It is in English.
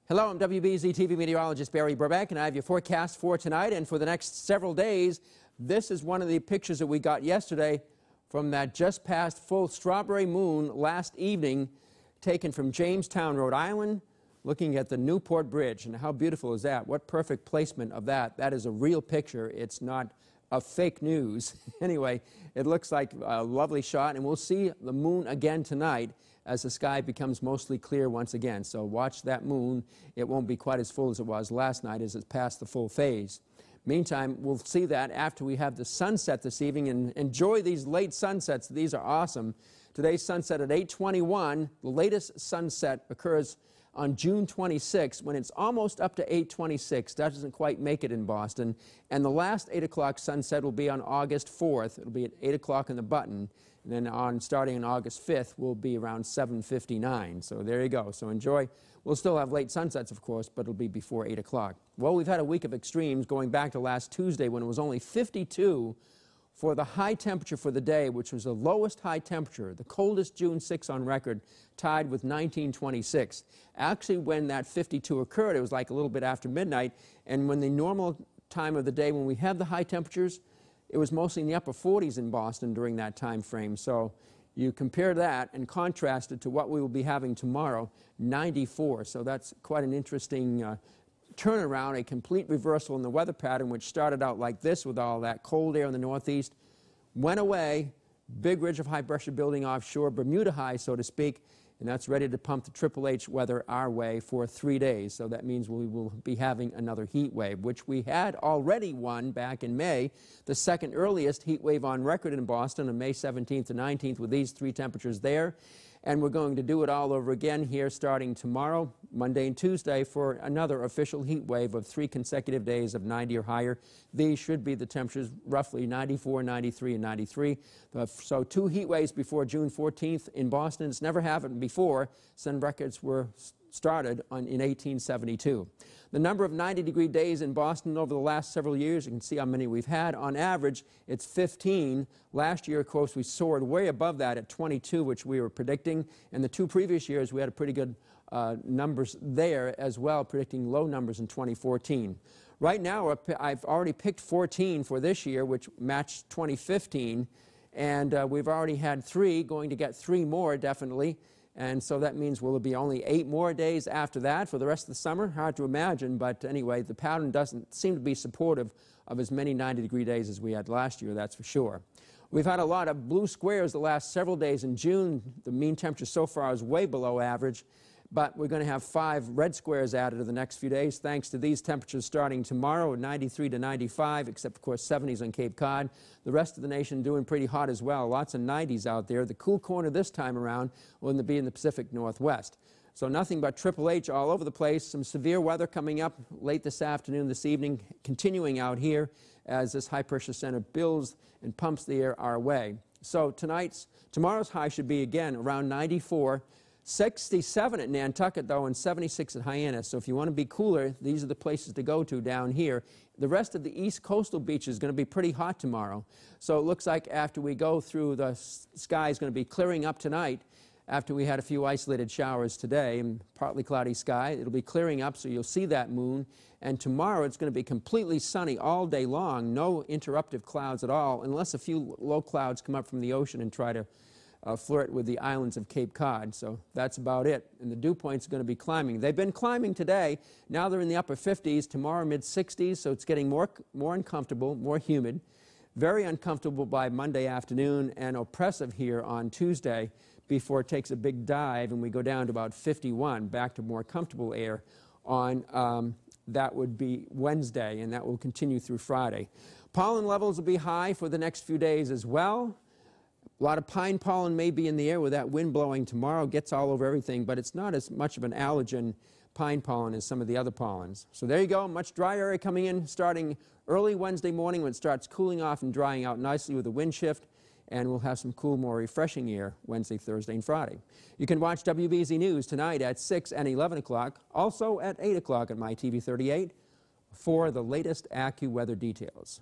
Hello, I'm WBZ-TV meteorologist Barry Burbank, and I have your forecast for tonight and for the next several days. This is one of the pictures that we got yesterday from that just past full strawberry moon last evening, taken from Jamestown, Rhode Island, looking at the Newport Bridge. And how beautiful is that? What perfect placement of that. That is a real picture. It's not a fake news. Anyway, it looks like a lovely shot, and we'll see the moon again tonight as the sky becomes mostly clear once again. So watch that moon. It won't be quite as full as it was last night as it's past the full phase. Meantime, we'll see that after we have the sunset this evening, and enjoy these late sunsets. These are awesome. Today's sunset at 8:21. The latest sunset occurs on June 26th, when it's almost up to 8:26. That doesn't quite make it in Boston. And the last 8 o'clock sunset will be on August 4th. It'll be at 8 o'clock in the button. And then starting on August 5th, will be around 7:59. So there you go. So enjoy. We'll still have late sunsets, of course, but it'll be before 8 o'clock. Well, we've had a week of extremes going back to last Tuesday when it was only 52 for the high temperature for the day, which was the lowest high temperature, the coldest June 6 on record, tied with 1926. Actually, when that 52 occurred, it was like a little bit after midnight, and when the normal time of the day when we have the high temperatures, it was mostly in the upper 40s in Boston during that time frame. So you compare that and contrast it to what we will be having tomorrow, 94. So that's quite an interesting turnaround, a complete reversal in the weather pattern, which started out like this with all that cold air in the northeast, went away, big ridge of high pressure building offshore, Bermuda high, so to speak, and that's ready to pump the Triple H weather our way for 3 days. So that means we will be having another heat wave, which we had already won back in May, the second earliest heat wave on record in Boston on May 17th to 19th with these 3 temperatures there. And we're going to do it all over again here starting tomorrow, Monday and Tuesday, for another official heat wave of 3 consecutive days of 90 or higher. These should be the temperatures roughly 94, 93, and 93. So 2 heat waves before June 14th in Boston. It's never happened before. Some records were started in 1872. The number of 90-degree days in Boston over the last several years, you can see how many we've had. On average, it's 15. Last year, of course, we soared way above that at 22, which we were predicting. And the 2 previous years, we had a pretty good numbers there as well, predicting low numbers in 2014. Right now, I've already picked 14 for this year, which matched 2015. And we've already had 3, going to get 3 more, definitely. And so that means will there be only 8 more days after that for the rest of the summer? Hard to imagine, but anyway, the pattern doesn't seem to be supportive of as many 90-degree days as we had last year, that's for sure. We've had a lot of blue squares the last several days in June. The mean temperature so far is way below average, but we're going to have 5 red squares added to the next few days, thanks to these temperatures starting tomorrow at 93 to 95, except, of course, 70s on Cape Cod. The rest of the nation doing pretty hot as well. Lots of 90s out there. The cool corner this time around will be in the Pacific Northwest. So nothing but Triple H all over the place. Some severe weather coming up late this afternoon, this evening, continuing out here as this high-pressure center builds and pumps the air our way. So tomorrow's high should be, again, around 94. 67 at Nantucket, though, and 76 at Hyannis. So if you want to be cooler, these are the places to go to down here. The rest of the east coastal beaches is going to be pretty hot tomorrow. So it looks like after we go through, the sky is going to be clearing up tonight. After we had a few isolated showers today and partly cloudy sky, it'll be clearing up, so you'll see that moon. And tomorrow it's going to be completely sunny all day long, no interruptive clouds at all, unless a few low clouds come up from the ocean and try to flirt with the islands of Cape Cod. So that's about it. And the dew points are going to be climbing. They've been climbing today. Now they're in the upper 50s. Tomorrow mid-60s, so it's getting more uncomfortable, more humid. Very uncomfortable by Monday afternoon, and oppressive here on Tuesday before it takes a big dive and we go down to about 51, back to more comfortable air on that would be Wednesday, and that will continue through Friday. Pollen levels will be high for the next few days as well. A lot of pine pollen may be in the air with that wind blowing tomorrow. Gets all over everything, but it's not as much of an allergen pine pollen as some of the other pollens. So there you go, much drier area coming in starting early Wednesday morning when it starts cooling off and drying out nicely with a wind shift, and we'll have some cool, more refreshing air Wednesday, Thursday, and Friday. You can watch WBZ News tonight at 6 and 11 o'clock, also at 8 o'clock at MyTV 38 for the latest AccuWeather details.